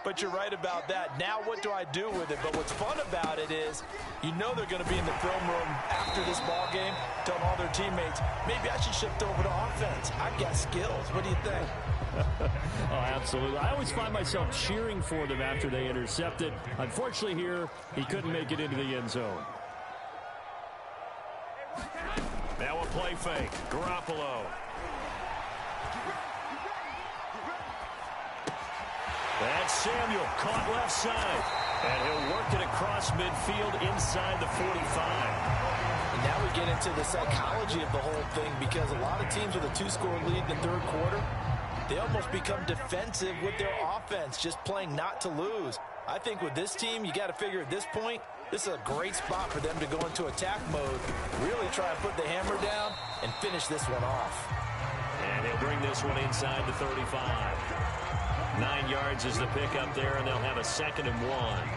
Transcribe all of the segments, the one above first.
But you're right about that. Now what do I do with it? But what's fun about it is you know they're going to be in the film room after this ball game telling all their teammates, maybe I should shift over to offense. I've got skills. What do you think? Oh, absolutely. I always find myself cheering for them after they intercept it. Unfortunately here, he couldn't make it into the end zone. Now a play fake. Garoppolo. That's Samuel, caught left side. And he'll work it across midfield inside the 45. And now we get into the psychology of the whole thing, because a lot of teams with a 2-score lead in the third quarter, they almost become defensive with their offense, just playing not to lose. I think with this team, you got to figure at this point, this is a great spot for them to go into attack mode, really try and put the hammer down and finish this one off. And he'll bring this one inside the 35. 9 yards is the pickup there, and they'll have a 2nd and 1.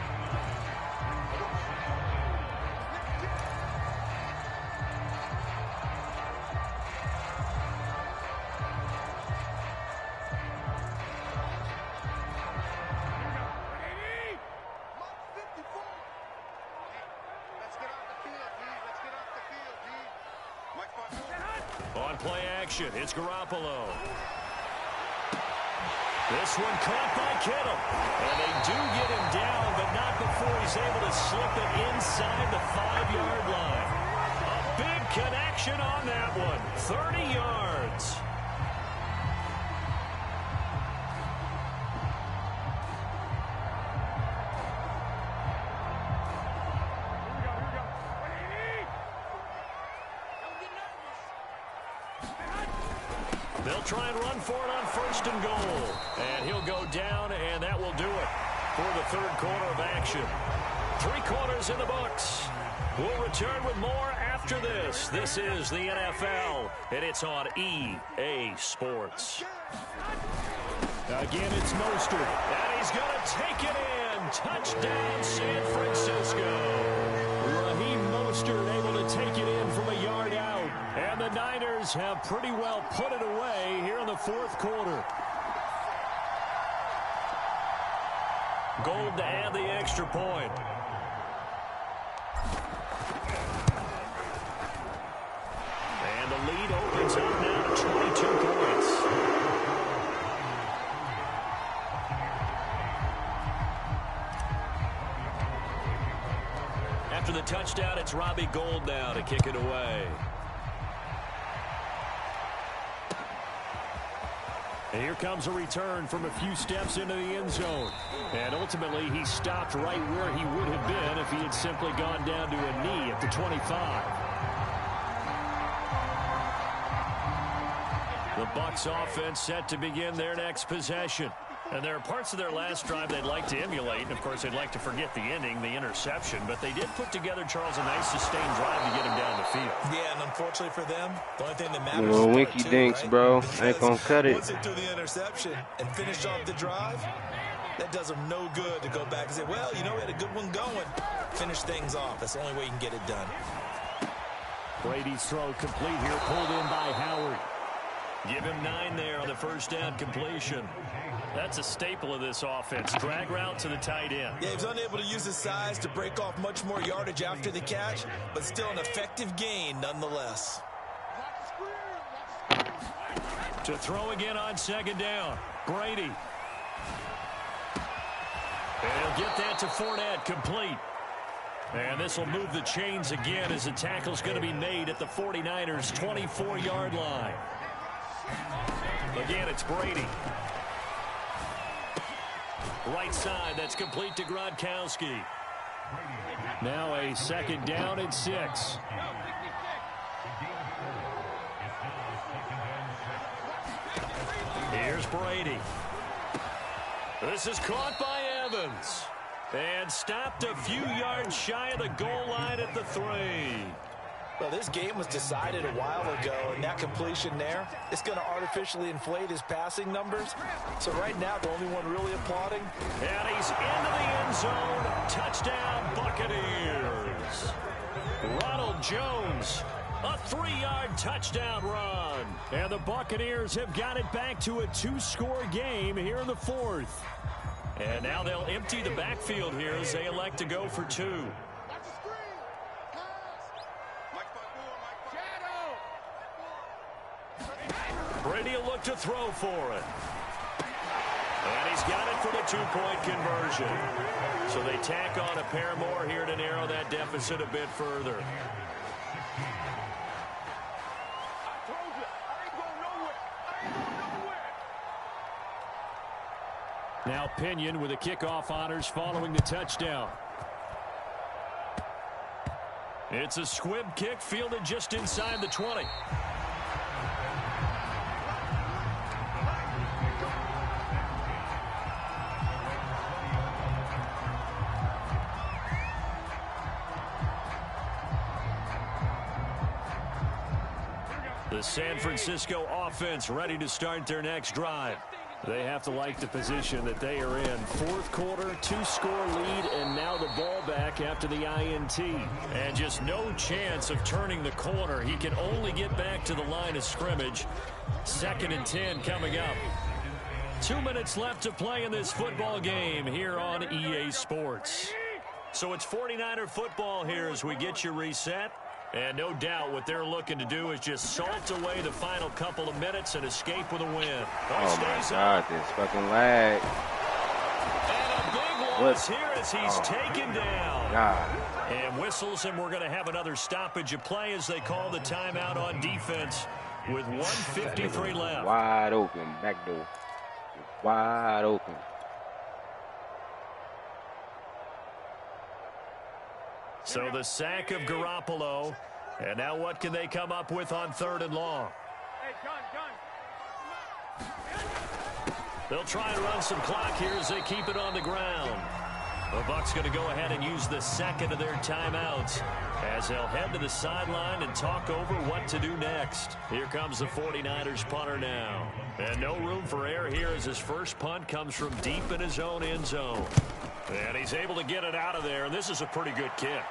On play action, it's Garoppolo. This one caught by Kittle. And they do get him down, but not before he's able to slip it inside the 5-yard line. A big connection on that one. 30 yards. They'll try and run for it on 1st and goal. And he'll go down, and that will do it for the third quarter of action. 3 quarters in the books. We'll return with more after this. This is the NFL, and it's on EA Sports. Again, it's Mostert. And he's going to take it in. Touchdown, San Francisco. Raheem Mostert able to take it in from a yard out. And the Niners have pretty well put it away here in the fourth quarter. Gold to add the extra point. And the lead opens up now to 22 points. After the touchdown, it's Robbie Gould now to kick it away. And here comes a return from a few steps into the end zone. And ultimately, he stopped right where he would have been if he had simply gone down to a knee at the 25. The Bucs offense set to begin their next possession. And there are parts of their last drive they'd like to emulate. And, of course, they'd like to forget the ending, the interception. But they did put together, Charles, a nice sustained drive to get him down the field. Yeah, and unfortunately for them, the only thing that matters Little is winky part two, dinks, right? bro. Because Ain't gonna cut it. once they do the interception and finish off the drive, that does them no good to go back and say, well, you know, we had a good one going. Finish things off. That's the only way you can get it done. Brady's throw complete here, pulled in by Howard. Give him 9 there on the first down completion. That's a staple of this offense. Drag route to the tight end. Yeah, he was unable to use his size to break off much more yardage after the catch, but still an effective gain nonetheless. To throw again on 2nd down. Brady. And he'll get that to Fournette, complete. And this will move the chains again as the tackle's going to be made at the 49ers' 24-yard line. Again, it's Brady. Right side, that's complete to Gronkowski. Now a 2nd down and 6. Here's Brady. This is caught by Evans. And stopped a few yards shy of the goal line at the 3. Well, this game was decided a while ago, and that completion there is going to artificially inflate his passing numbers. So right now, the only one really applauding. And he's into the end zone. Touchdown, Buccaneers. Ronald Jones, a 3-yard touchdown run. And the Buccaneers have got it back to a 2-score game here in the fourth. And now they'll empty the backfield here as they elect to go for 2. Brady will look to throw for it. And he's got it for the 2-point conversion. So they tack on a pair more here to narrow that deficit a bit further. Now Pinion with the kickoff honors following the touchdown. It's a squib kick fielded just inside the 20. The San Francisco offense ready to start their next drive. They have to like the position that they are in. Fourth quarter, 2-score lead, and now the ball back after the INT. And just no chance of turning the corner. He can only get back to the line of scrimmage. 2nd and 10 coming up. 2 minutes left to play in this football game here on EA Sports. So it's 49er football here as we get you reset. And no doubt what they're looking to do is just salt away the final couple of minutes and escape with a win. Oh, my God, this fucking lag. And a big loss here as he's taken down. God. And whistles, and we're going to have another stoppage of play as they call the timeout on defense with 1:53 left. Wide open, back door. Wide open. So the sack of Garoppolo. And now what can they come up with on 3rd and long? They'll try and run some clock here as they keep it on the ground. The Bucs going to go ahead and use the 2nd of their timeouts as they'll head to the sideline and talk over what to do next. Here comes the 49ers punter now. And no room for error here as his first punt comes from deep in his own end zone. And he's able to get it out of there, and this is a pretty good kick.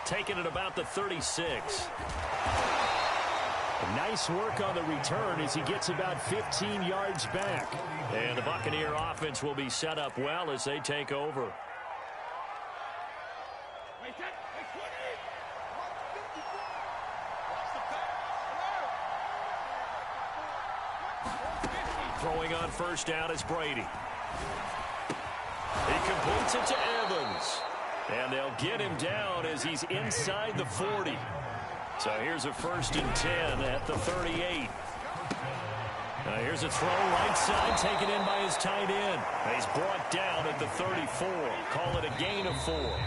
Taking it about the 36. Nice work on the return as he gets about 15 yards back. And the Buccaneer offense will be set up well as they take over. Throwing on first down is Brady. He completes it to Evans. And they'll get him down as he's inside the 40. So here's a 1st and 10 at the 38. Here's a throw right side taken in by his tight end. He's brought down at the 34. Call it a gain of 4.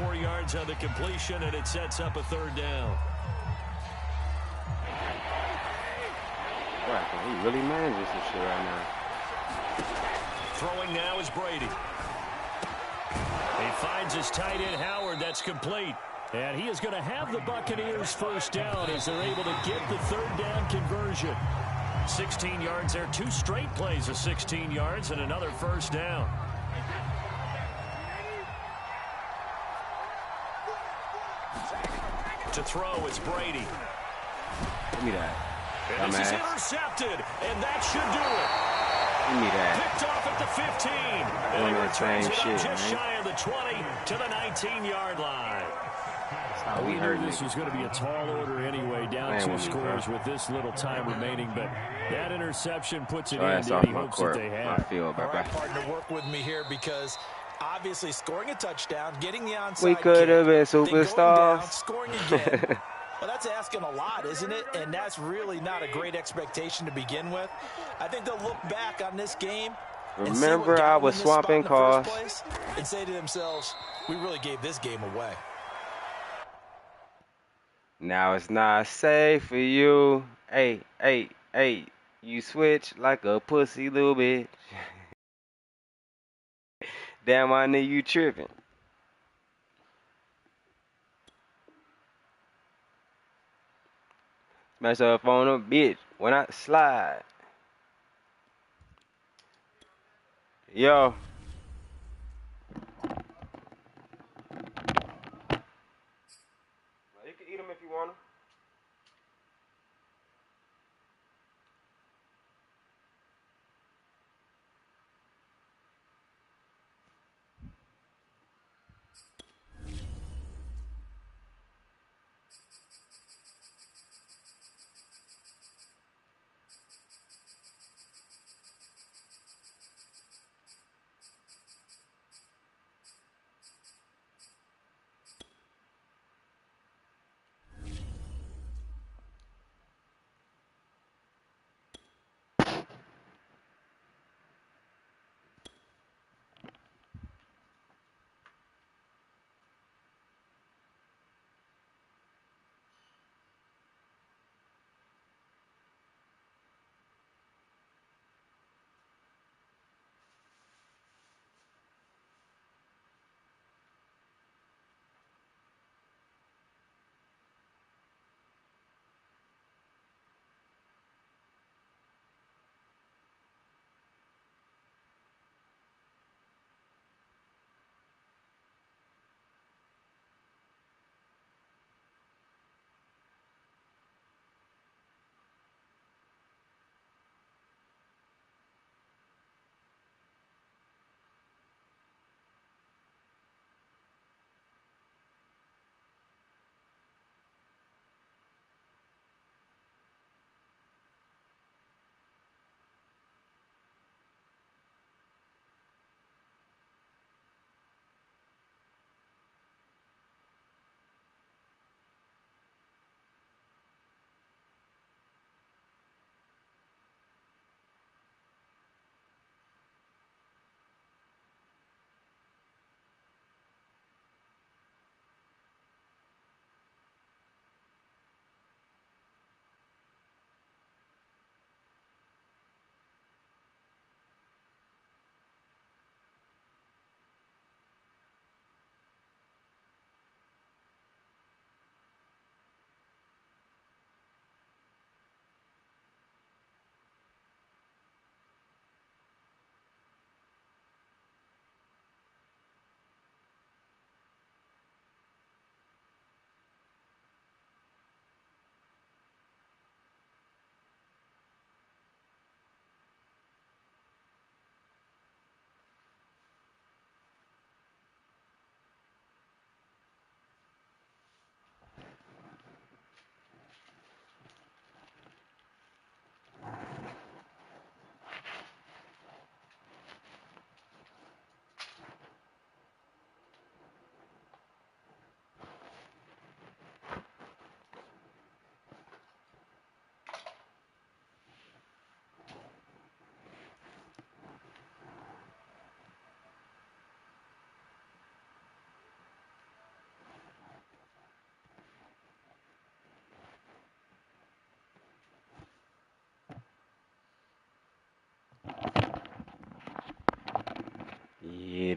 4 yards on the completion, and it sets up a 3rd down. Wow, he really manages this shit right now. Throwing now is Brady. He finds his tight end Howard. That's complete. And he is going to have the Buccaneers first down as they're able to get the 3rd down conversion. 16 yards there. 2 straight plays of 16 yards and another first down. To throw is Brady. Give me that. And this is intercepted, and that should do it. Give me that. Picked off at the 15. And he returns it up just shy of the 20 to the 19-yard line. We knew this was going to be a tall order anyway, down 2 scores with this little time remaining, but that interception puts it in, and he hopes that they have. All right, partner, work with me here because obviously scoring a touchdown, getting the onside we could have been superstars. Down, scoring again. Well, that's asking a lot, isn't it? And that's really not a great expectation to begin with. I think they'll look back on this game. Remember, I was swapping cars. And say to themselves, we really gave this game away. Now it's not safe for you. Hey, hey, hey. You switch like a pussy little bitch. Damn, I knew you tripping. Smash up on a bitch when I slide. Yo. You can eat them if you want them.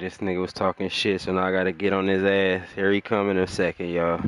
this nigga was talking shit, so now I gotta get on his ass. Here he come in a second, y'all.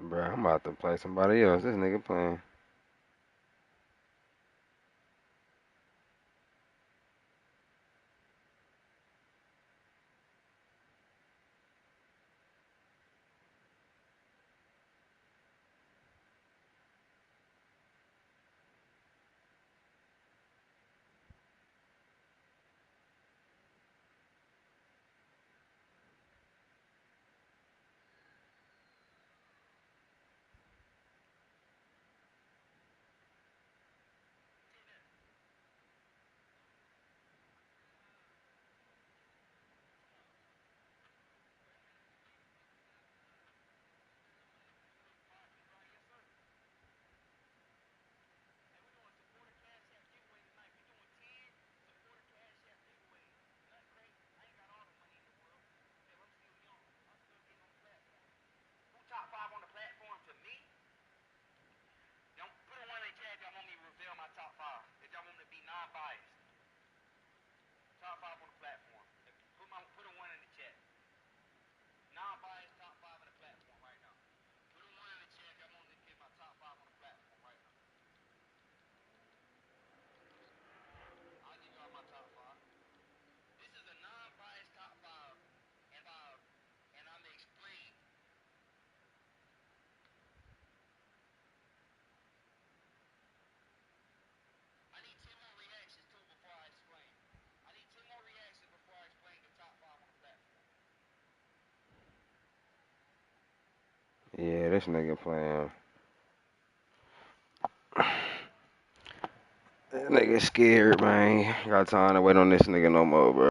Bruh, I'm about to play somebody else. This nigga playing. this nigga playing. That nigga scared, man. Got time to wait on this nigga no more, bro.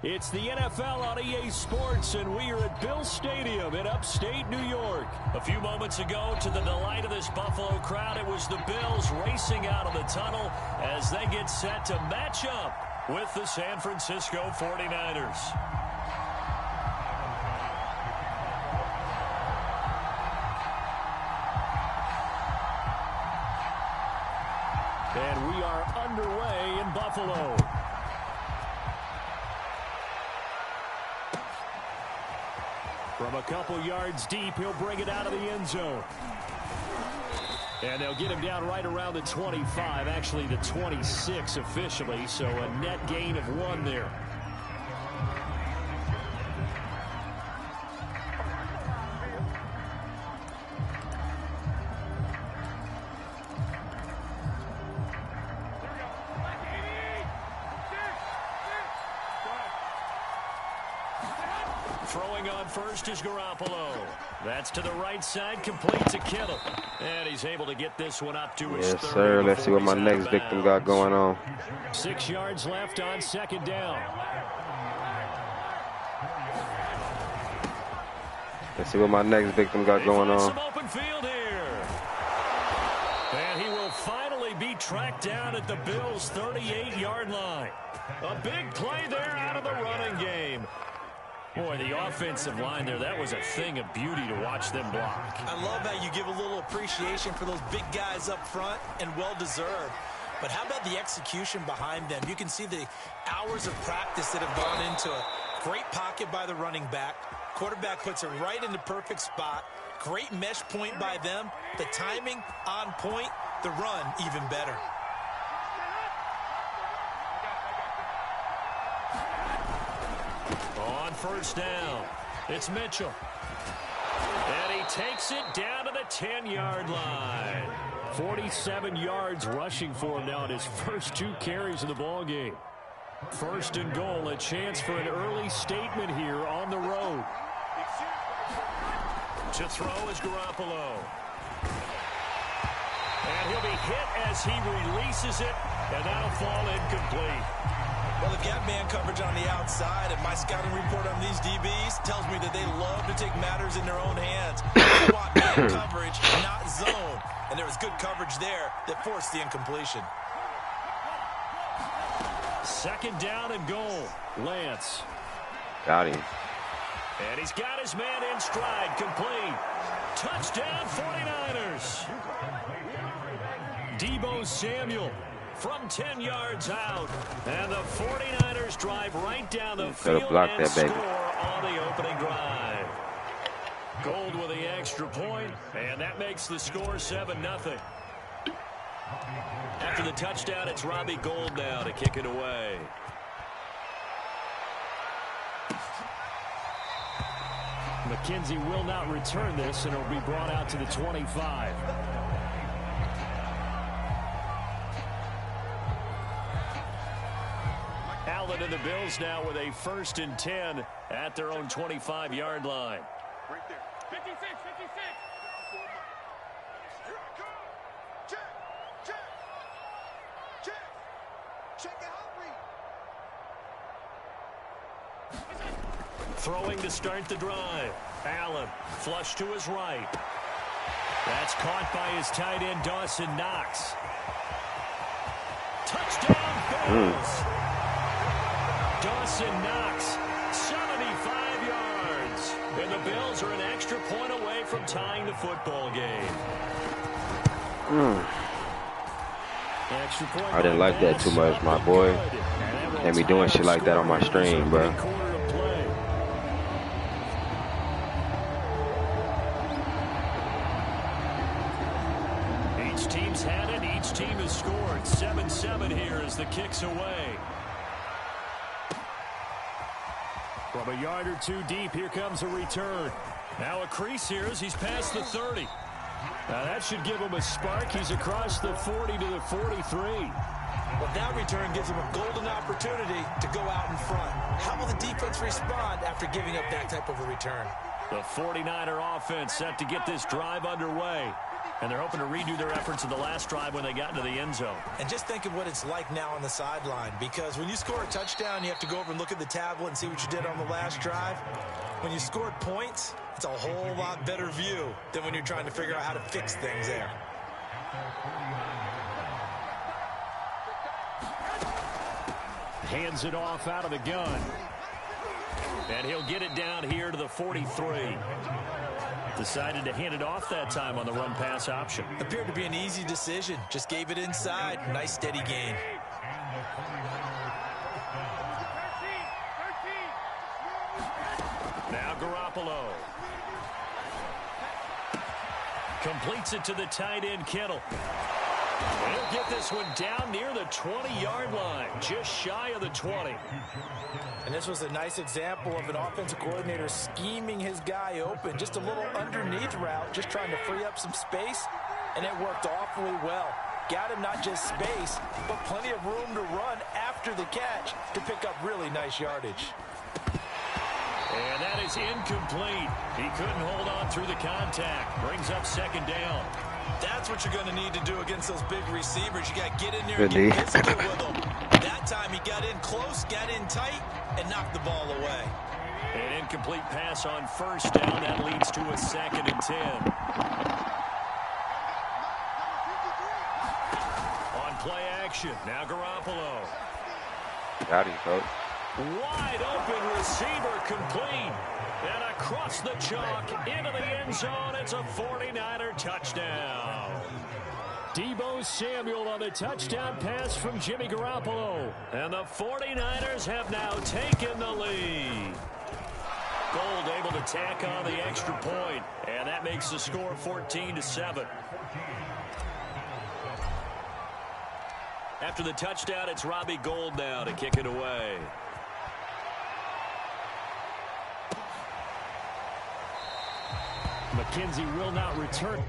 It's the NFL on EA Sports, and we are at Bill Stadium in upstate New York. A few moments ago, to the delight of this Buffalo crowd, it was the Bills racing out of the tunnel as they get set to match up with the San Francisco 49ers. And we are underway in Buffalo. From a couple yards deep, he'll bring it out of the end zone. And they'll get him down right around the 25, actually the 26 officially, so a net gain of 1 there. Throwing on first is Garoppolo. That's to the right side, complete to Kittle. And he's able to get this one up to his 30. Yes, sir. Let's see what my next victim got going on. 6 yards left on second down. Let's see what my next victim got going on. Some open field here. And he will finally be tracked down at the Bills' 38-yard line. A big play there out of the running game. Boy, the offensive line there, that was a thing of beauty to watch them block. I love how you give a little appreciation for those big guys up front, and well-deserved. But how about the execution behind them? You can see the hours of practice that have gone into it. Great pocket by the running back. Quarterback puts it right in the perfect spot. Great mesh point by them. The timing on point. The run even better. On first down, it's Mitchell. And he takes it down to the 10-yard line. 47 yards rushing for him now in his first 2 carries of the ballgame. First and goal, a chance for an early statement here on the road. To throw is Garoppolo. And he'll be hit as he releases it, and that'll fall incomplete. Well, they've got man coverage on the outside, and my scouting report on these DBs tells me that they love to take matters in their own hands. They want man coverage, not zone. And there was good coverage there that forced the incompletion. Second down and goal. Lance. Got him. And he's got his man in stride, complete. Touchdown, 49ers. Deebo Samuel from 10 yards out. And the 49ers drive right down the field and score on the opening drive. Gold with the extra point, and that makes the score 7-0. After the touchdown, it's Robbie Gould now to kick it away. McKenzie will not return this, and it'll be brought out to the 25. Allen and the Bills now with a 1st and 10 at their own 25-yard line. Right there. 56, 56. Here I come. Check, check, check. Check it out, read. Throwing to start the drive. Allen, flush to his right. That's caught by his tight end, Dawson Knox. Touchdown, Bills. Dawson Knox, 75 yards. And the Bills are an extra point away from tying the football game. Extra point. I didn't like that too much, my boy. Can't be doing shit like that on my stream, bro. Each team's had it. Each team has scored. 7-7 here as the kick's away. From a yard or two deep, here comes a return. Now a crease here as he's past the 30. Now that should give him a spark. He's across the 40 to the 43. Well, that return gives him a golden opportunity to go out in front. How will the defense respond after giving up that type of a return? The 49er offense set to get this drive underway. And they're hoping to redo their efforts in the last drive when they got into the end zone. And just think of what it's like now on the sideline, because when you score a touchdown, you have to go over and look at the tablet and see what you did on the last drive. When you scored points, it's a whole lot better view than when you're trying to figure out how to fix things there. Hands it off out of the gun. And he'll get it down here to the 43. Decided to hand it off that time on the run-pass option. Appeared to be an easy decision. Just gave it inside. Nice, steady gain. Now Garoppolo. Completes it to the tight end, Kittle. He'll get this one down near the 20-yard line, just shy of the 20. And this was a nice example of an offensive coordinator scheming his guy open. Just a little underneath route, just trying to free up some space, and it worked awfully well. Got him not just space, but plenty of room to run after the catch to pick up really nice yardage. And that is incomplete. He couldn't hold on through the contact. Brings up 2nd down. That's what you're going to need to do against those big receivers. You got to get in there and get physical with them. That time he got in close, got in tight, and knocked the ball away. An incomplete pass on 1st down. That leads to a 2nd and 10. On play action. Now Garoppolo. Got him, coach. Wide open receiver, complete. And across the chalk into the end zone. It's a 49er touchdown. Deebo Samuel on the touchdown pass from Jimmy Garoppolo. And the 49ers have now taken the lead. Gould able to tack on the extra point. And that makes the score 14-7. After the touchdown, it's Robbie Gould now to kick it away. McKenzie will not return.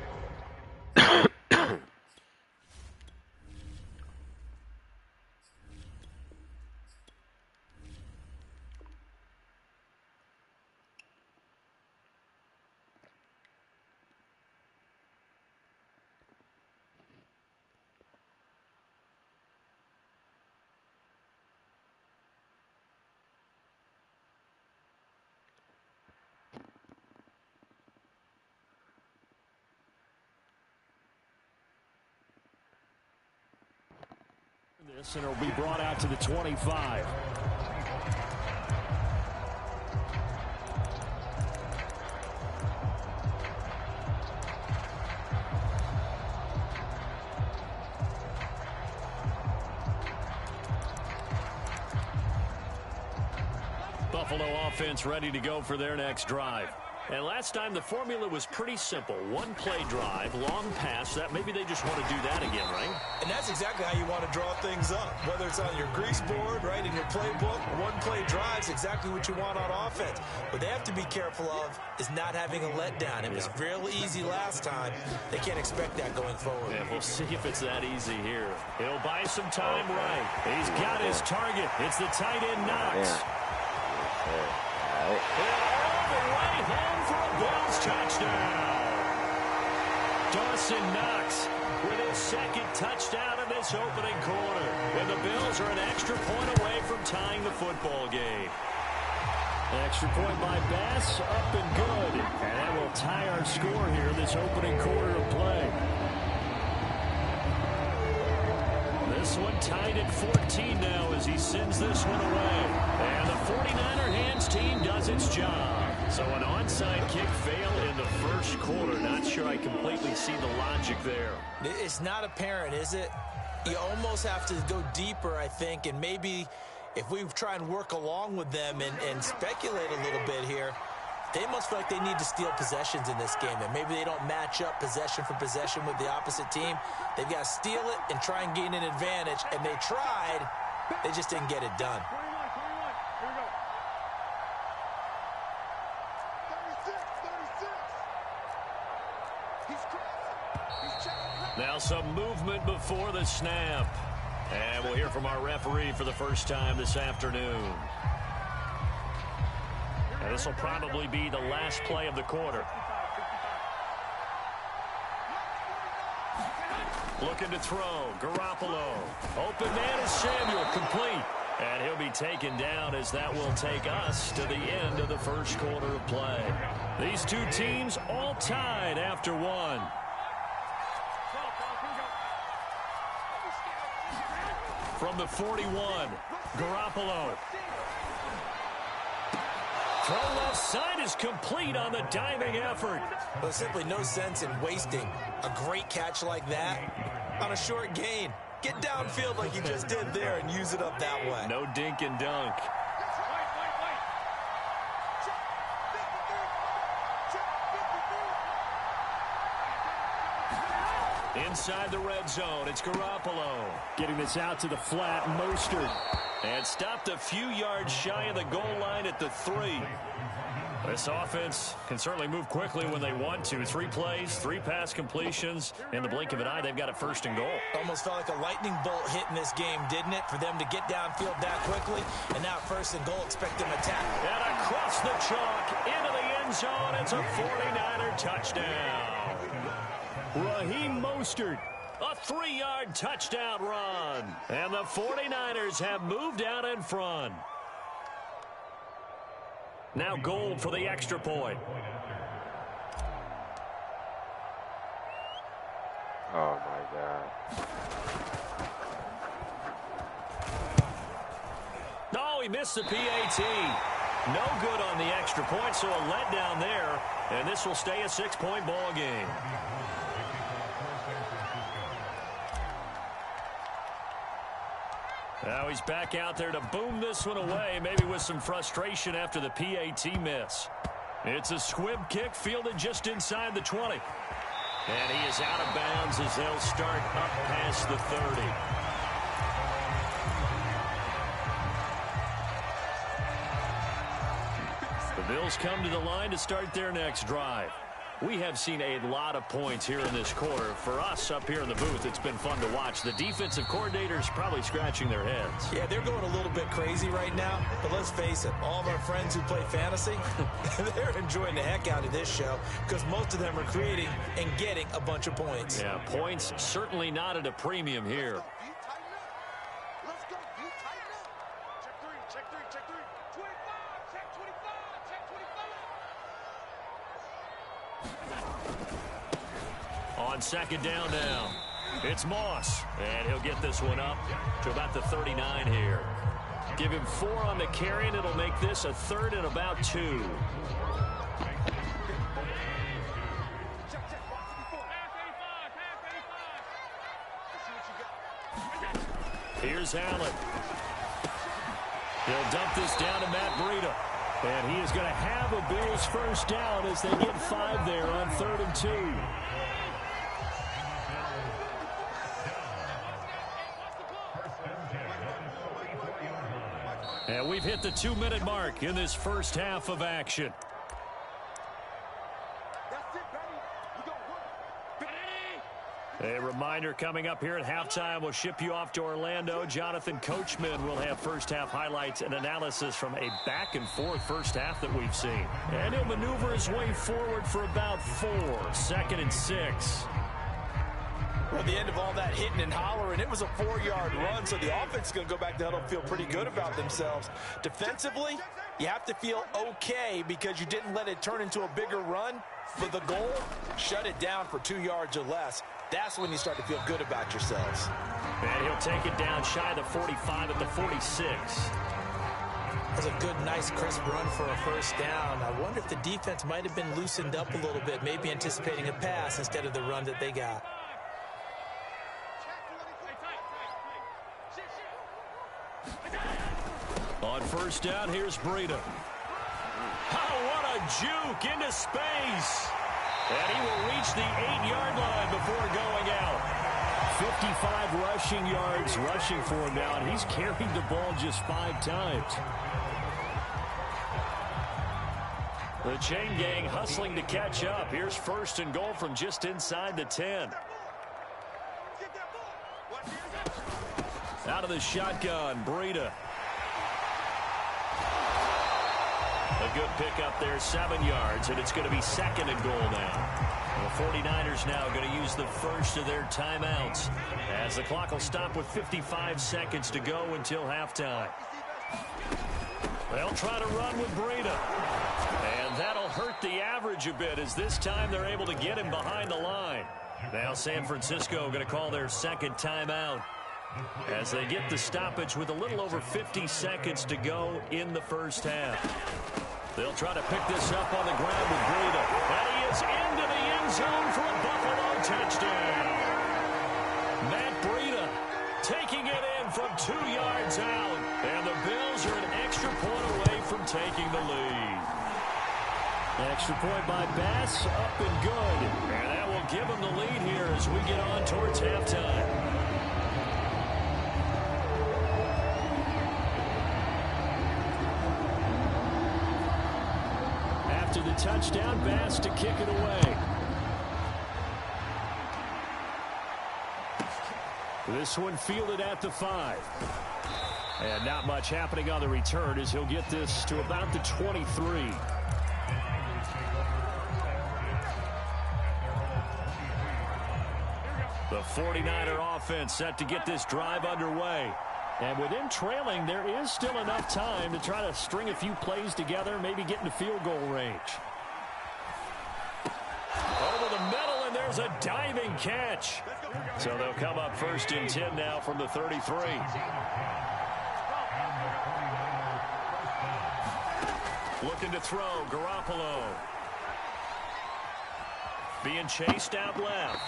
This, and it'll be brought out to the 25. Buffalo offense ready to go for their next drive. And last time the formula was pretty simple. One-play drive, long pass. That maybe they just want to do that again, right? And that's exactly how you want to draw things up. Whether it's on your grease board, right, in your playbook, one-play drives, exactly what you want on offense. What they have to be careful of is not having a letdown. It was real easy last time. They can't expect that going forward. Yeah, we'll see if it's that easy here. He'll buy some time right. He's got his target. It's the tight end Knox. All the way home for a Bills touchdown. Dawson Knox with his second touchdown in this opening quarter. And the Bills are an extra point away from tying the football game. Extra point by Bass, up and good. And that will tie our score here in this opening quarter of play. This one tied at 14 now as he sends this one away. And the 49er hands team does its job. So an onside kick fail in the first quarter. Not sure I completely see the logic there. It's not apparent, is it? You almost have to go deeper, I think, and maybe if we try and work along with them and speculate a little bit here, they must feel like they need to steal possessions in this game. And maybe they don't match up possession for possession with the opposite team. They've got to steal it and try and gain an advantage. And they tried. They just didn't get it done. 36. Now some movement before the snap. And we'll hear from our referee for the first time this afternoon. And this will probably be the last play of the quarter. Looking to throw. Garoppolo. Open man is Samuel. Complete. And he'll be taken down as that will take us to the end of the first quarter of play. These two teams all tied after one. From the 41, Garoppolo. Throw left side is complete on the diving effort. There's simply no sense in wasting a great catch like that on a short gain. Get downfield like you just did there and use it up that way. No dink and dunk. Inside the red zone, it's Garoppolo. Getting this out to the flat, Mostert. And stopped a few yards shy of the goal line at the 3. This offense can certainly move quickly when they want to. 3 plays, 3 pass completions. In the blink of an eye, they've got a first and goal. Almost felt like a lightning bolt hit in this game, didn't it? For them to get downfield that quickly. And now first and goal, expect them to attack. And across the chalk, into the end zone. It's a 49er touchdown. Raheem Mostert. A 3-yard touchdown run. And the 49ers have moved out in front. Now Gold for the extra point. Oh, my God. No, he missed the PAT. No good on the extra point, so a letdown there. And this will stay a 6-point ball game. Now he's back out there to boom this one away, maybe with some frustration after the PAT miss. It's a squib kick fielded just inside the 20. And he is out of bounds as they'll start up past the 30. The Bills come to the line to start their next drive. We have seen a lot of points here in this quarter. For us up here in the booth, it's been fun to watch. The defensive coordinators probably scratching their heads. Yeah, they're going a little bit crazy right now. But let's face it, all of our friends who play fantasy, they're enjoying the heck out of this show because most of them are creating and getting a bunch of points. Yeah, points certainly not at a premium here. Let's go. You tighten up. Check 3. Check 3. Check 3. 25. Check 25. Check 25. On second down now, it's Moss. And he'll get this one up to about the 39 here. Give him 4 on the carry, and it'll make this a 3rd and about 2. Here's Allen. He'll dump this down to Matt Breida. And he is going to have a Bills first down as they get 5 there on 3rd and 2. And we've hit the 2-minute mark in this first half of action. A reminder coming up here at halftime, we'll ship you off to Orlando. Jonathan Coachman will have first half highlights and analysis from a back and forth first half that we've seen. And he'll maneuver his way forward for about 4, 2nd and 6. Well, the end of all that hitting and hollering, it was a 4-yard run, so the offense is going to go back to huddle and feel pretty good about themselves. Defensively, you have to feel okay because you didn't let it turn into a bigger run. For the goal, shut it down for 2 yards or less. That's when you start to feel good about yourselves. And he'll take it down shy of the 45 at the 46. That's a good, nice, crisp run for a first down. I wonder if the defense might have been loosened up a little bit, maybe anticipating a pass instead of the run that they got. On first down, here's Breida. Oh, what a juke into space. And he will reach the 8-yard line before going out. 55 rushing yards rushing for him now, and he's carried the ball just 5 times. The chain gang hustling to catch up. Here's 1st and goal from just inside the 10. Out of the shotgun, Breida. A good pickup there, 7 yards, and it's going to be 2nd and goal now. The 49ers now going to use the first of their timeouts as the clock will stop with 55 seconds to go until halftime. They'll try to run with Breida. And that'll hurt the average a bit as this time they're able to get him behind the line. Now San Francisco going to call their 2nd timeout as they get the stoppage with a little over 50 seconds to go in the first half. They'll try to pick this up on the ground with Breida. And he is into the end zone for a Buffalo touchdown. Matt Breida taking it in from 2 yards out. And the Bills are an extra point away from taking the lead. Extra point by Bass, up and good. And that will give them the lead here as we get on towards halftime. After the touchdown, Bass to kick it away. This one fielded at the 5. And not much happening on the return as he'll get this to about the 23. The 49er offense set to get this drive underway. And with him trailing, there is still enough time to try to string a few plays together, maybe get into field goal range. Over the middle, and there's a diving catch. So they'll come up 1st and 10 now from the 33. Looking to throw, Garoppolo. Being chased out left.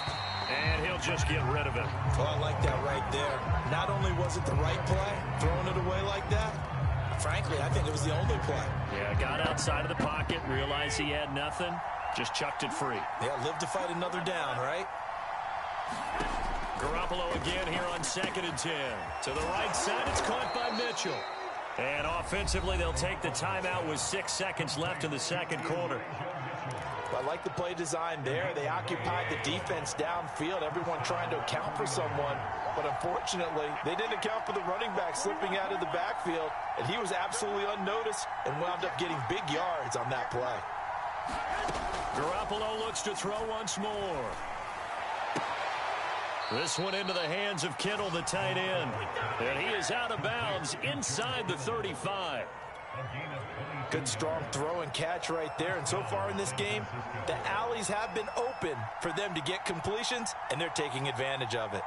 And he'll just get rid of it. Well, I like that right there. Not only was it the right play, throwing it away like that, frankly, I think it was the only play. Yeah, got outside of the pocket, realized he had nothing, just chucked it free. Yeah, live to fight another down, right? Garoppolo again here on 2nd and 10. To the right side, it's caught by Mitchell. And offensively, they'll take the timeout with 6 seconds left in the 2nd quarter. I like the play design there. They occupied the defense downfield, everyone trying to account for someone. But unfortunately, they didn't account for the running back slipping out of the backfield, and he was absolutely unnoticed and wound up getting big yards on that play. Garoppolo looks to throw once more. This one into the hands of Kittle, the tight end. And he is out of bounds inside the 35. Good, strong throw and catch right there. And so far in this game, the alleys have been open for them to get completions, and they're taking advantage of it.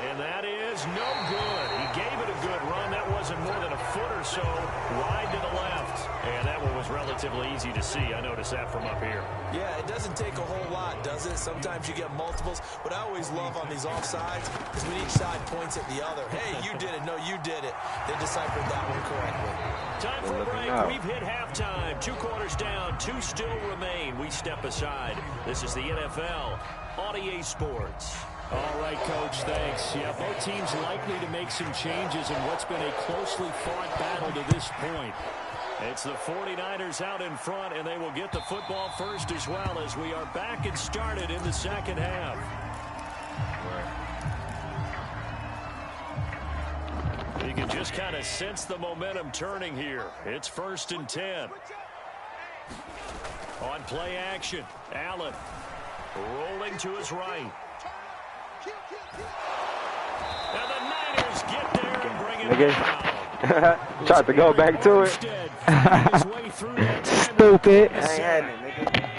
And that is no good. He gave it a good run. That wasn't more than a foot or so wide to the left. And that one was relatively easy to see. I noticed that from up here. Yeah, it doesn't take a whole lot, does it? Sometimes you get multiples. What I always love on these offsides is when each side points at the other. Hey, you did it. No, you did it. They deciphered that one correctly. Time for a break. We've hit halftime. 2 quarters down. 2 still remain. We step aside. This is the NFL on EA Sports. All right, Coach, thanks. Yeah, both teams likely to make some changes in what's been a closely fought battle to this point. It's the 49ers out in front, and they will get the football first as well as we are back and started in the second half. You can just kind of sense the momentum turning here. It's 1st and 10. On play action, Allen rolling to his right. And the Niners get there and bring it down. Tried to go back to it. Stupid. I ain't had it, nigga.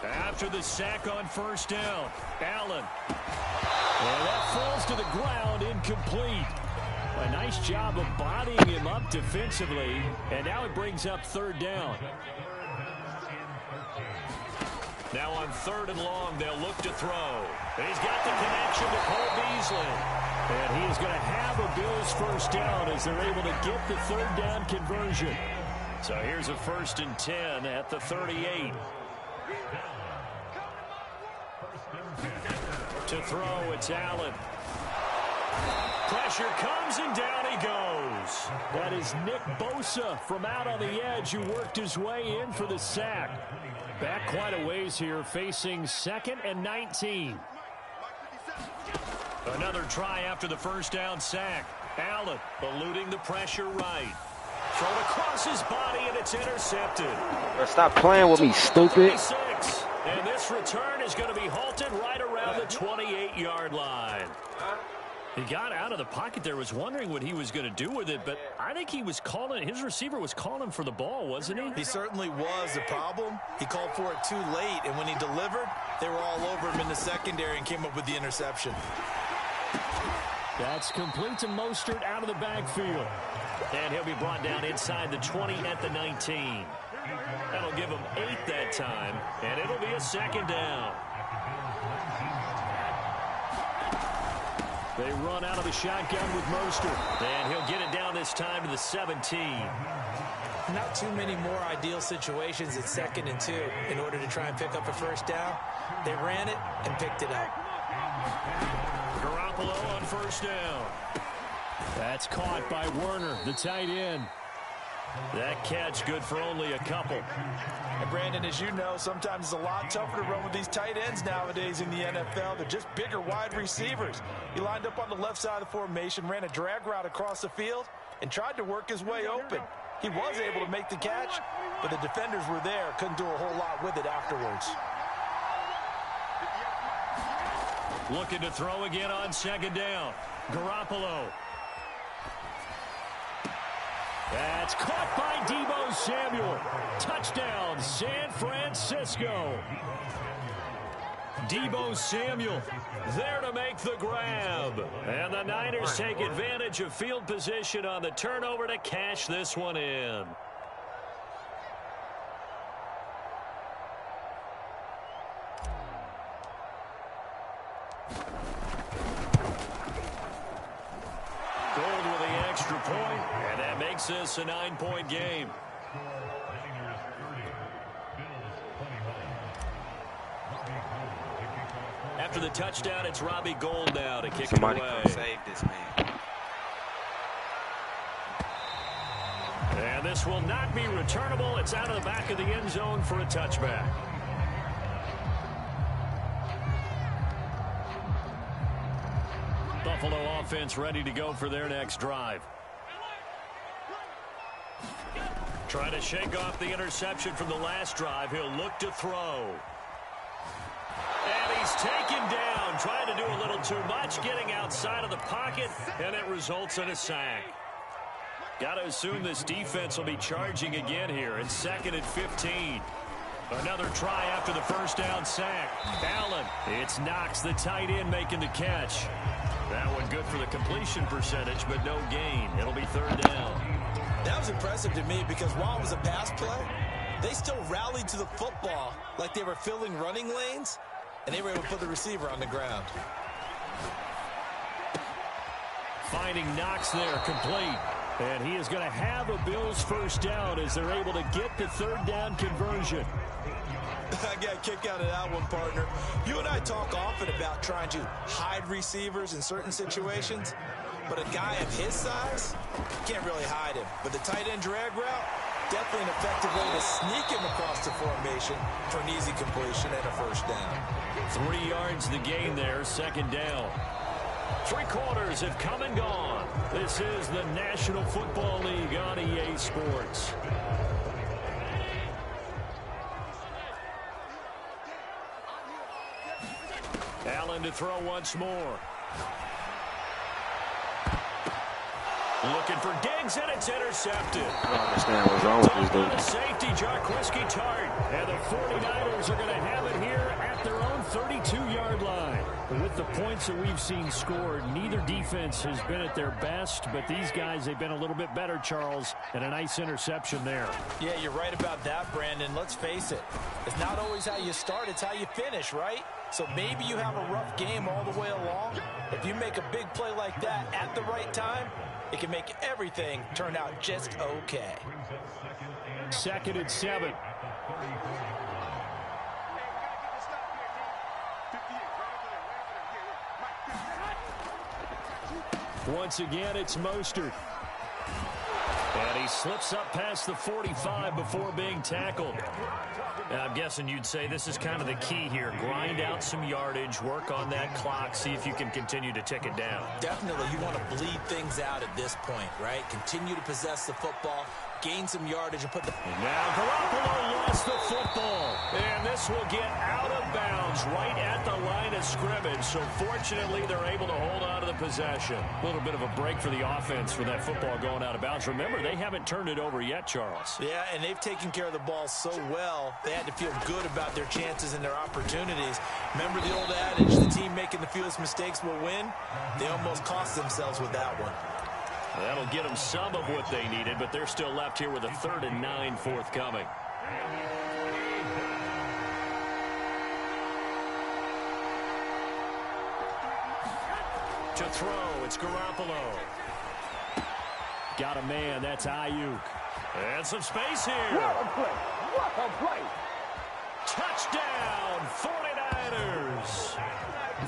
After the sack on 1st down, Allen. And that falls to the ground, incomplete. A nice job of bodying him up defensively, and now it brings up 3rd down. Now on 3rd and long, they'll look to throw. He's got the connection to Cole Beasley. And he is going to have a Bills 1st down as they're able to get the 3rd down conversion. So here's a 1st and 10 at the 38. To throw, it's Allen. Pressure comes, and down he goes. That is Nick Bosa from out on the edge who worked his way in for the sack. Back quite a ways here, facing 2nd and 19. Another try after the 1st down sack. Allen eluding the pressure right. Thrown across his body, and it's intercepted. Stop playing with me, stupid. 26. And this return is going to be halted right around the 28-yard line. He got out of the pocket there, was wondering what he was going to do with it, but I think he was calling, his receiver was calling for the ball, wasn't he? He certainly was. The problem, he called for it too late, and when he delivered, they were all over him in the secondary and came up with the interception. That's complete to Mostert out of the backfield. And he'll be brought down inside the 20 at the 19. That'll give him 8 that time, and it'll be a 2nd down. They run out of the shotgun with Mostert. And he'll get it down this time to the 17. Not too many more ideal situations at 2nd and 2 in order to try and pick up a 1st down. They ran it and picked it up. Garoppolo on 1st down. That's caught by Werner, the tight end. That catch good for only a couple. And Brandon, as you know, sometimes it's a lot tougher to run with these tight ends nowadays in the NFL. They're just bigger wide receivers. He lined up on the left side of the formation, ran a drag route across the field, and tried to work his way open. He was able to make the catch, but the defenders were there, couldn't do a whole lot with it afterwards. Looking to throw again on 2nd down. Garoppolo. That's caught by Deebo Samuel. Touchdown, San Francisco. Deebo Samuel there to make the grab. And the Niners take advantage of field position on the turnover to cash this one in. Gold with the extra point, and that makes this a 9-point game. After the touchdown, it's Robbie Gould now to kick Somebody it away. come save this man. And this will not be returnable. It's out of the back of the end zone for a touchback. Buffalo offense ready to go for their next drive. Trying to shake off the interception from the last drive. He'll look to throw. And he's taken down, trying to do a little too much, getting outside of the pocket, and it results in a sack. Got to assume this defense will be charging again here. It's 2nd and 15. Another try after the first down sack. Allen, it's Knox, the tight end, making the catch. That one good for the completion percentage, but no gain. It'll be third down. That was impressive to me because while it was a pass play, they still rallied to the football like they were filling running lanes, and they were able to put the receiver on the ground. Finding Knox there, complete. And he is going to have a Bills first down as they're able to get the third down conversion. I got a kick out of that one, partner. You and I talk often about trying to hide receivers in certain situations, but a guy of his size, can't really hide him. But the tight end drag route, definitely an effective way to sneak him across the formation for an easy completion and a first down. 3 yards the gain there, second down. 3 quarters have come and gone. This is the National Football League on EA Sports. Allen to throw once more. Looking for Diggs, and it's intercepted. I don't understand what's wrong with this dude. Safety, Jarquiski Tart. And the 49ers are going to have it here at their own 32-yard line. With the points that we've seen scored, neither defense has been at their best, but these guys, they've been a little bit better, Charles, and a nice interception there. Yeah, you're right about that, Brandon. Let's face it. It's not always how you start, it's how you finish, right? So maybe you have a rough game all the way along. If you make a big play like that at the right time, it can make everything turn out just okay. 2nd and 7. Once again, it's Mostert. And he slips up past the 45 before being tackled. And I'm guessing you'd say this is kind of the key here. Grind out some yardage, work on that clock, see if you can continue to tick it down. Definitely, you want to bleed things out at this point, right? Continue to possess the football, gain some yardage, and put the... And now Garoppolo lost the football. And this will get out of bounds right at the line of scrimmage. So fortunately, they're able to hold on to the possession. A little bit of a break for the offense for that football going out of bounds. Remember, they haven't turned it over yet, Charles. Yeah, and they've taken care of the ball so well, they had to feel good about their chances and their opportunities. Remember the old adage, the team making the fewest mistakes will win? They almost cost themselves with that one. That'll get them some of what they needed, but they're still left here with a 3rd and 9 forthcoming. To throw, it's Garoppolo. Got a man, that's Ayuk. And some space here. What a play! What a play! Touchdown, 49ers.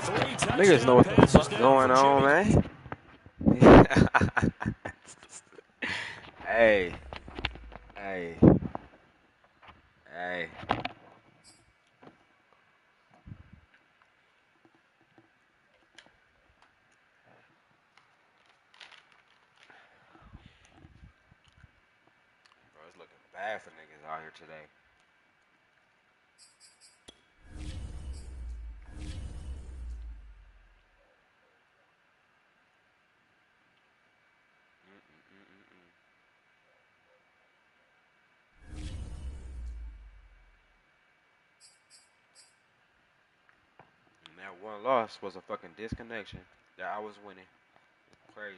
3 touchdown Niggas know what the passes fuck down going for on, Jimmy. man. Hey. Hey. Hey. Bro, it's looking bad for niggas out here today. And that one loss was a fucking disconnection that I was winning. Crazy.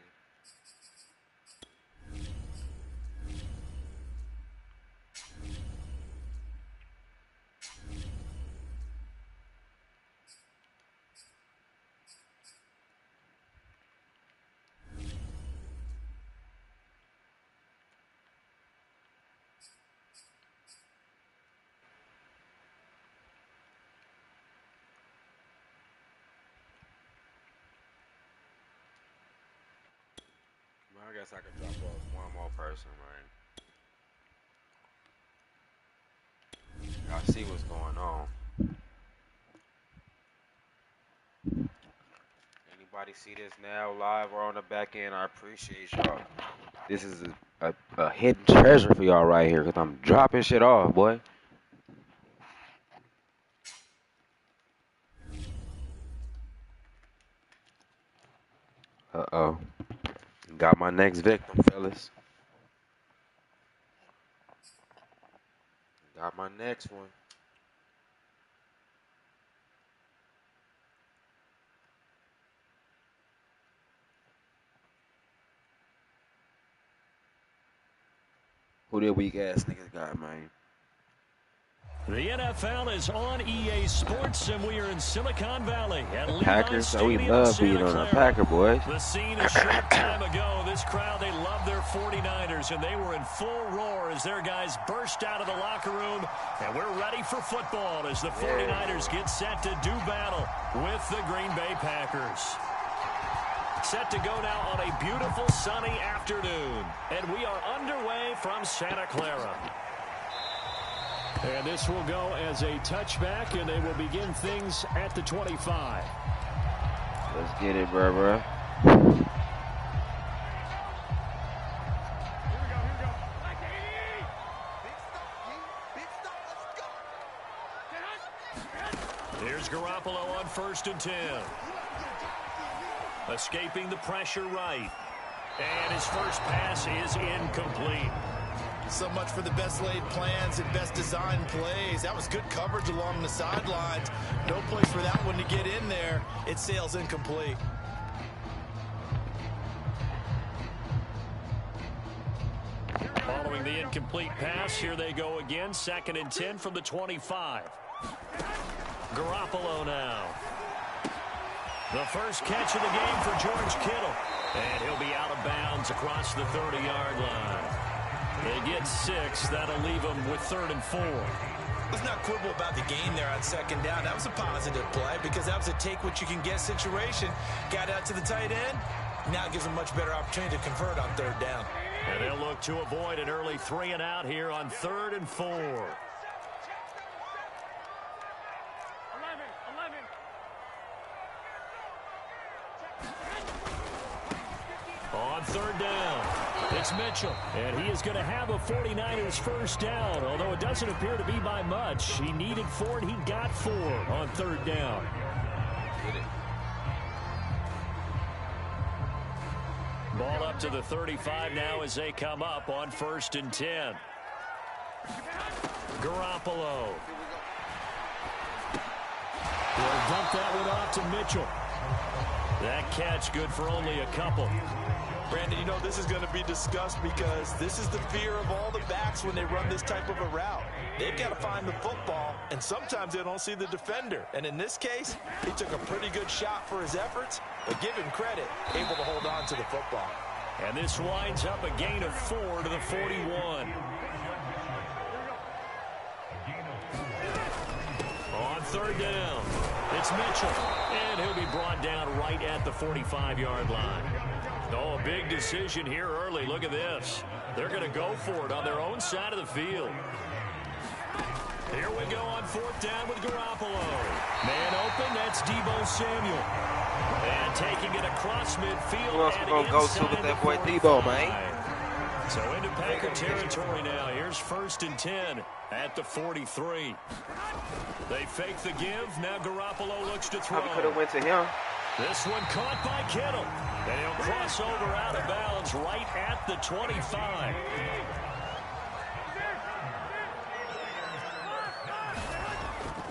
Well, I guess I could drop off one more person, man. Y'all see what's going on. Anybody see this now live or on the back end? I appreciate y'all. This is a hidden treasure for y'all right here because I'm dropping shit off, boy. Uh-oh. Got my next victim, fellas. Got my next one. Who the weak ass niggas got, man? The NFL is on EA Sports, and we are in Silicon Valley at Levi's Packers, so we Stadium, love being Santa on our Clara. Packer boys. The scene a short time ago. This crowd, they love their 49ers, and they were in full roar as their guys burst out of the locker room. And we're ready for football as the 49ers get set to do battle with the Green Bay Packers. Set to go now on a beautiful sunny afternoon. And we are underway from Santa Clara. And this will go as a touchback, and they will begin things at the 25. Let's get it, bro. Here's Garoppolo on 1st and 10. Escaping the pressure right. And his first pass is incomplete. So much for the best laid plans and best designed plays. That was good coverage along the sidelines. No place for that one to get in there. It sails incomplete. Following the incomplete pass, here they go again. 2nd and 10 from the 25. Garoppolo now. The first catch of the game for George Kittle. And he'll be out of bounds across the 30-yard line. They get 6. That'll leave them with 3rd and 4. Let's not quibble about the game there on 2nd down. That was a positive play because that was a take-what-you-can-get situation. Got out to the tight end. Now it gives them much better opportunity to convert on 3rd down. And they'll look to avoid an early 3-and-out here on 3rd and 4. On 3rd down, it's Mitchell. And he is going to have a 49ers first down, although it doesn't appear to be by much. He needed 4, and he got 4 on 3rd down. Ball up to the 35 now as they come up on 1st and 10. Garoppolo. They'll dump that one off to Mitchell. That catch good for only a couple. Brandon, you know this is going to be discussed because this is the fear of all the backs when they run this type of a route. They've got to find the football, and sometimes they don't see the defender. And in this case, he took a pretty good shot for his efforts, but give him credit, able to hold on to the football. And this winds up a gain of 4 to the 41. On 3rd down, it's Mitchell, and he'll be brought down right at the 45-yard line. Oh, a big decision here early. Look at this. They're going to go for it on their own side of the field. Here we go on 4th down with Garoppolo. Man open, that's Deebo Samuel. And taking it across midfield. Who else we going to go to with that boy Deebo, man? So into Packer territory now. Here's 1st and 10 at the 43. They fake the give. Now Garoppolo looks to throw. Probably could have went to him. This one caught by Kittle. And he'll cross over out of bounds right at the 25.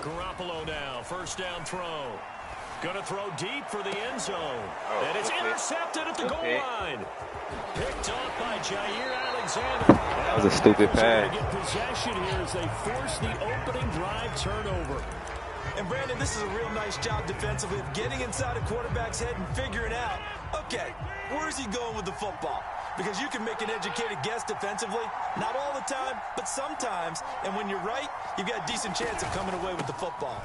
Garoppolo now, 1st down throw. Going to throw deep for the end zone. And it's intercepted at the goal line. Picked off by Jair Alexander. That was a stupid pass. Get possession here as they force the opening drive turnover. And Brandon, this is a real nice job defensively of getting inside a quarterback's head and figuring out, okay, where's he going with the football? Because you can make an educated guess defensively, not all the time, but sometimes. And when you're right, you've got a decent chance of coming away with the football.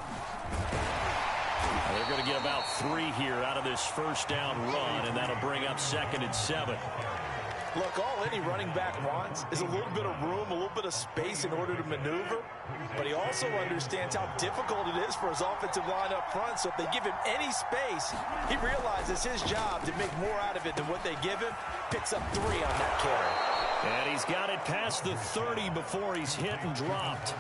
They're going to get about 3 here out of this 1st down run, and that'll bring up 2nd and 7. Look, all any running back wants is a little bit of room, a little bit of space in order to maneuver. But he also understands how difficult it is for his offensive line up front. So if they give him any space, he realizes his job to make more out of it than what they give him. Picks up 3 on that carry. And he's got it past the 30 before he's hit and dropped.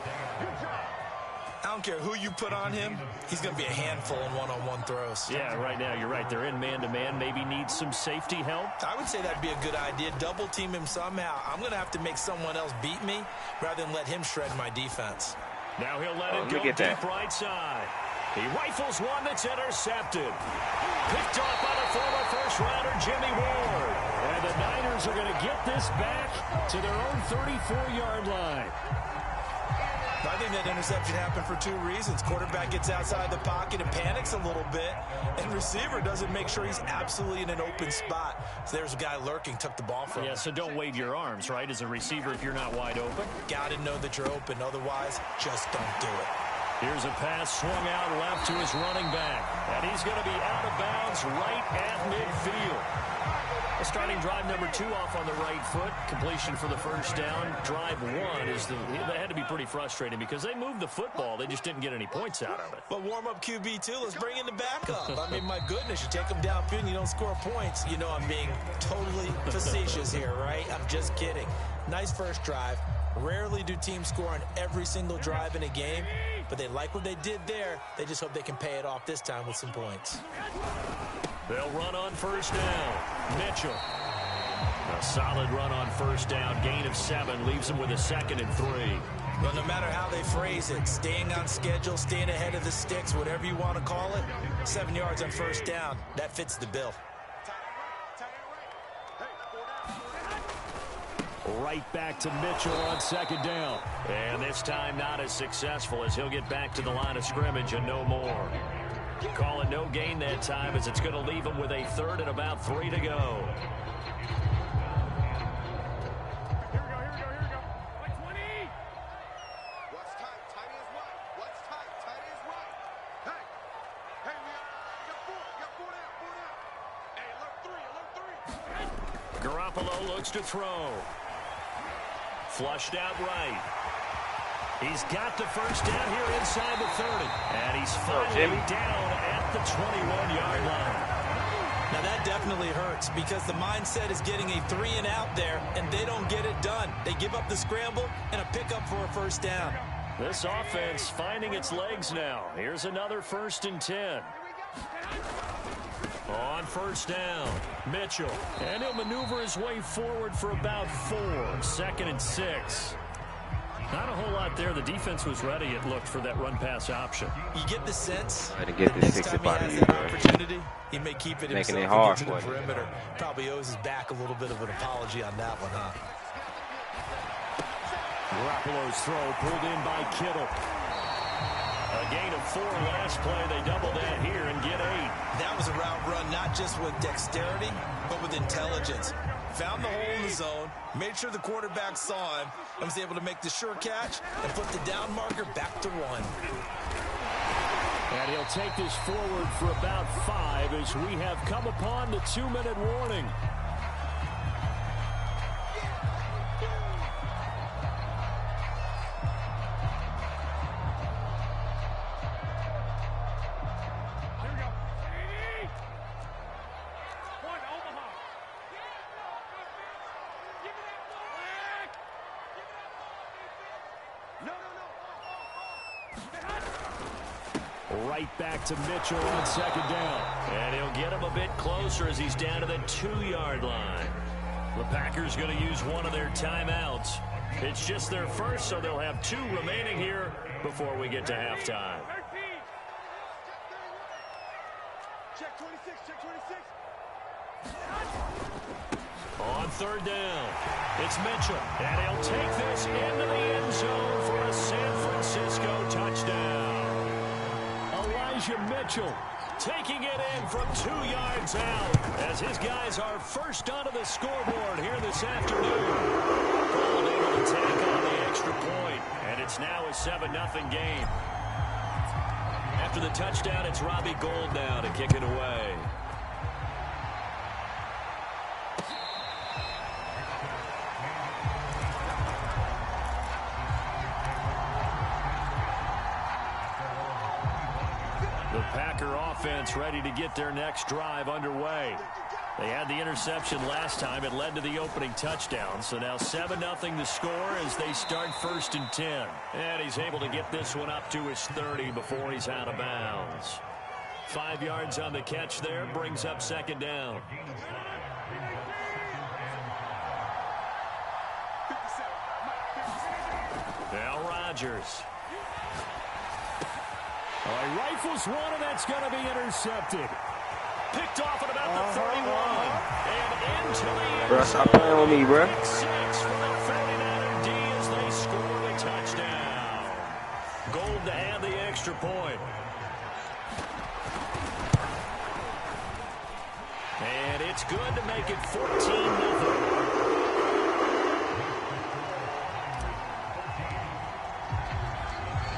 I don't care who you put on him, he's going to be a handful in one-on-one throws. Yeah, right now, you're right. They're in man-to-man. Maybe needs some safety help. I would say that'd be a good idea. Double team him somehow. I'm going to have to make someone else beat me rather than let him shred my defense. Now he'll let it go deep right side. He rifles one that's intercepted. Picked off by the former first-rounder Jimmy Ward. And the Niners Packers are going to get this back to their own 34-yard line. I think that interception happened for two reasons. Quarterback gets outside the pocket and panics a little bit, and receiver doesn't make sure he's absolutely in an open spot. So there's a guy lurking, took the ball from him. Yeah, so don't wave your arms, right, as a receiver if you're not wide open. Got to know that you're open. Otherwise, just don't do it. Here's a pass swung out left to his running back, and he's going to be out of bounds right at midfield. Starting drive number 2 off on the right foot. Completion for the first down. Drive 1 that had to be pretty frustrating because they moved the football. They just didn't get any points out of it. But warm-up QB, too. Let's bring in the backup. I mean, my goodness, you take them downfield and you don't score points. You know I'm being totally facetious here, right? I'm just kidding. Nice first drive. Rarely do teams score on every single drive in a game, but they like what they did there. They just hope they can pay it off this time with some points. They'll run on first down. Mitchell. A solid run on first down. Gain of 7 leaves them with a 2nd and 3. Well, no matter how they phrase it, staying on schedule, staying ahead of the sticks, whatever you want to call it, 7 yards on first down, that fits the bill. Right back to Mitchell on 2nd down. And this time not as successful as he'll get back to the line of scrimmage and no more. Call it no gain that time as it's going to leave him with a 3rd and about 3 to go. Here we go. Like 20. What's tight? Tight is right. What's tight? Tight is right. Hey, we got 4 down. Hey, alert 3. Garoppolo looks to throw. Flushed out right. He's got the first down here inside the 30. And he's finally down at the 21-yard line. Now that definitely hurts because the mindset is getting a 3 and out there, and they don't get it done. They give up the scramble and a pickup for a first down. This offense finding its legs now. Here's another 1st and 10. On first down, Mitchell. And he'll maneuver his way forward for about 4. 2nd and 6. Not a whole lot there. The defense was ready, it looked, for that run-pass option. You get the sense to get this next 60 time he out of has you, that man. opportunity, he may keep it Making himself it hard and get to for the you. perimeter. Probably owes his back a little bit of an apology on that one, huh? Garoppolo's throw pulled in by Kittle. A gain of 4 last play. They double that here and get 8. That was a route run not just with dexterity, but with intelligence. Found the hole in the zone, made sure the quarterback saw him, and was able to make the sure catch and put the down marker back to 1. And he'll take this forward for about 5 as we have come upon the 2-minute warning. Right back to Mitchell on 2nd down. And he'll get him a bit closer as he's down to the 2-yard line. The Packers going to use one of their timeouts. It's just their first, so they'll have 2 remaining here before we get to halftime. Check 26, check 26. On 3rd down, it's Mitchell. And he'll take this into the end zone for a San Francisco touchdown. Mitchell taking it in from 2 yards out as his guys are first onto the scoreboard here this afternoon. Gold able to tack on the extra point, and it's now a 7-0 game. After the touchdown, it's Robbie Gould now to kick it away. The Packer offense ready to get their next drive underway. They had the interception last time. It led to the opening touchdown. So now 7-0 the score as they start 1st and 10. And he's able to get this one up to his 30 before he's out of bounds. 5 yards on the catch there. Brings up 2nd down. Now Rodgers. He rifles one, and that's going to be intercepted. Picked off at about the 31. And into the end Bro, stop playing with me, bro. Pick six for the 49er D as they score the touchdown. Gold to add the extra point. And it's good to make it 14-0.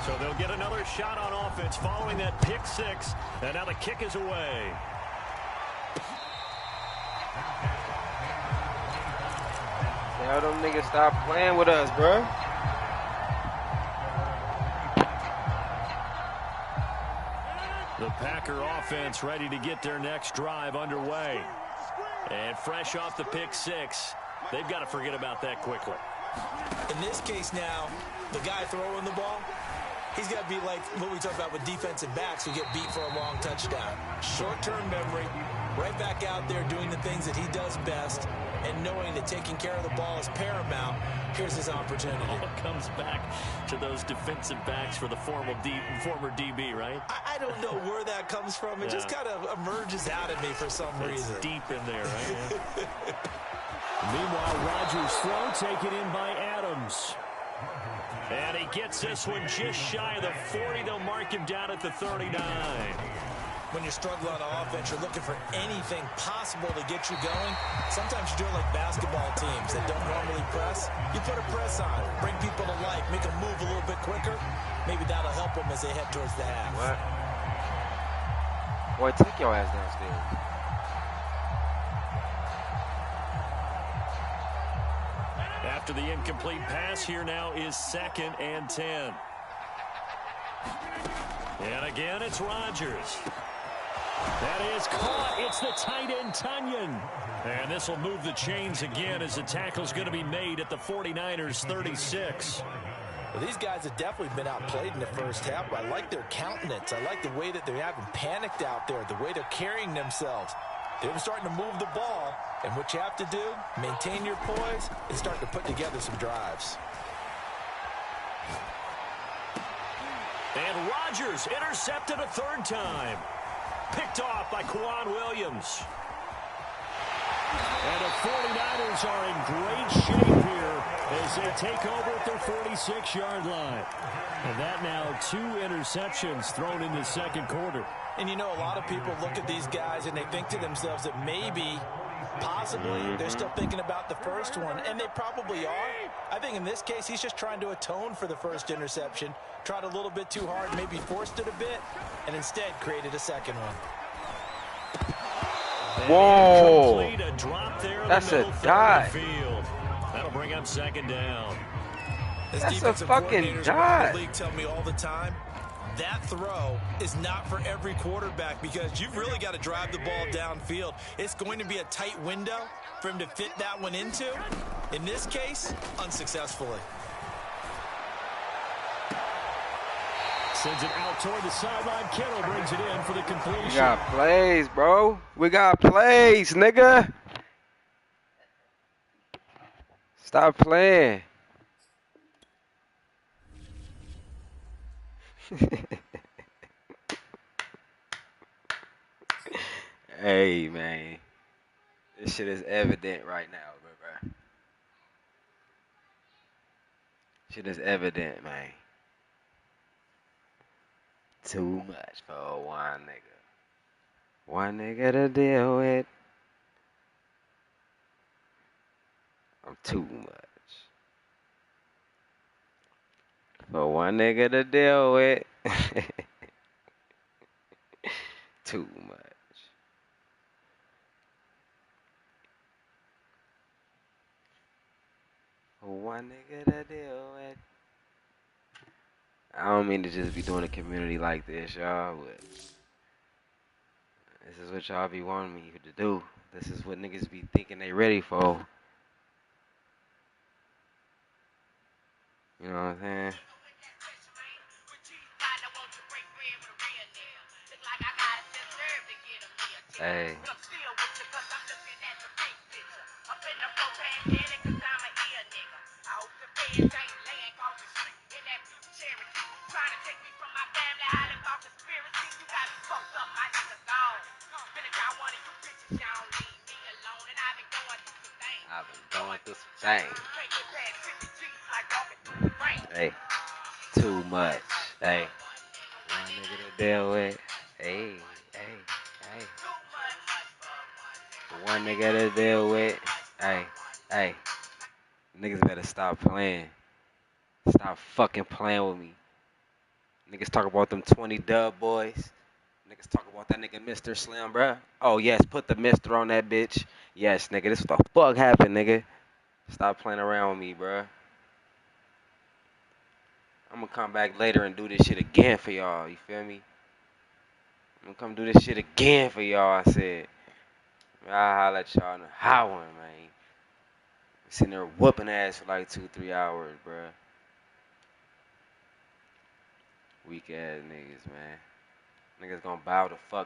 So they'll get another shot on offense following that pick six. And now the kick is away. Tell them niggas stop playing with us, bro. The Packer offense ready to get their next drive underway. And fresh off the pick six, they've got to forget about that quickly. In this case now, the guy throwing the ball, he's got to be like what we talk about with defensive backs who get beat for a long touchdown. Short-term memory, right back out there doing the things that he does best, and knowing that taking care of the ball is paramount. Here's his opportunity. All comes back to those defensive backs for the former DB, right? I don't know where that comes from. It just kind of emerges out at me for some reason. It's deep in there, right? Meanwhile, Rodgers' throw taken in by Adams. And he gets this one just shy of the 40. They'll mark him down at the 39. When you're struggling on offense, you're looking for anything possible to get you going. Sometimes you do it like basketball teams that don't normally press. You put a press on, bring people to life, make them move a little bit quicker. Maybe that'll help them as they head towards the half. What? Boy, take your ass downstairs. After the incomplete pass, here now is 2nd and 10. And again, it's Rodgers. That is caught. It's the tight end, Tunyon. And this will move the chains again as the tackle's going to be made at the 49ers 36. Well, these guys have definitely been outplayed in the first half, but I like their countenance. I like the way that they're having panicked out there, the way they're carrying themselves. They're starting to move the ball, and what you have to do, maintain your poise, and start to put together some drives. And Rodgers intercepted a third time. Picked off by Quan Williams. And the 49ers are in great shape here as they take over at their 46-yard line. And that now 2 interceptions thrown in the second quarter. And you know, a lot of people look at these guys and they think to themselves that maybe, possibly, they're still thinking about the first one, and they probably are. I think in this case, he's just trying to atone for the first interception, tried a little bit too hard, maybe forced it a bit, and instead created a second one. Whoa. A drop there in That's the a middle dive. field. That'll bring up 2nd down. As That's a defensive fucking coordinators dive. around the league tell me all the time, that throw is not for every quarterback because you've really got to drive the ball downfield. It's going to be a tight window for him to fit that one into. In this case, unsuccessfully. Sends it out toward the sideline. Kittle brings it in for the completion. We got plays, bro. We got plays, nigga. Stop playing. Hey, man. This shit is evident right now, bro. Shit is evident, man. Too much for one nigga. One nigga to deal with. I'm too much. For one nigga to deal with. Too much. For one nigga to deal with. I don't mean to just be doing a community like this, y'all, but this is what y'all be wanting me to do. This is what niggas be thinking they ready for. You know what I'm saying? Hey. Dang. Hey, too much. Hey, one nigga to deal with. Hey, hey. One nigga to deal with. Hey. Niggas better stop playing. Stop fucking playing with me. Niggas talk about them 20 dub boys. Niggas talk about that nigga Mr. Slim, bruh. Oh, yes, put the Mr. on that bitch. Yes, nigga, this what the fuck happened, nigga. Stop playing around with me, bruh. I'm gonna come back later and do this shit again for y'all, you feel me? I'm gonna come do this shit again for y'all, I said. I'll holler at y'all in a hot one, man. Sitting there whooping ass for like 2-3 hours, bruh. Weak ass niggas, man. Niggas gonna bow the fuck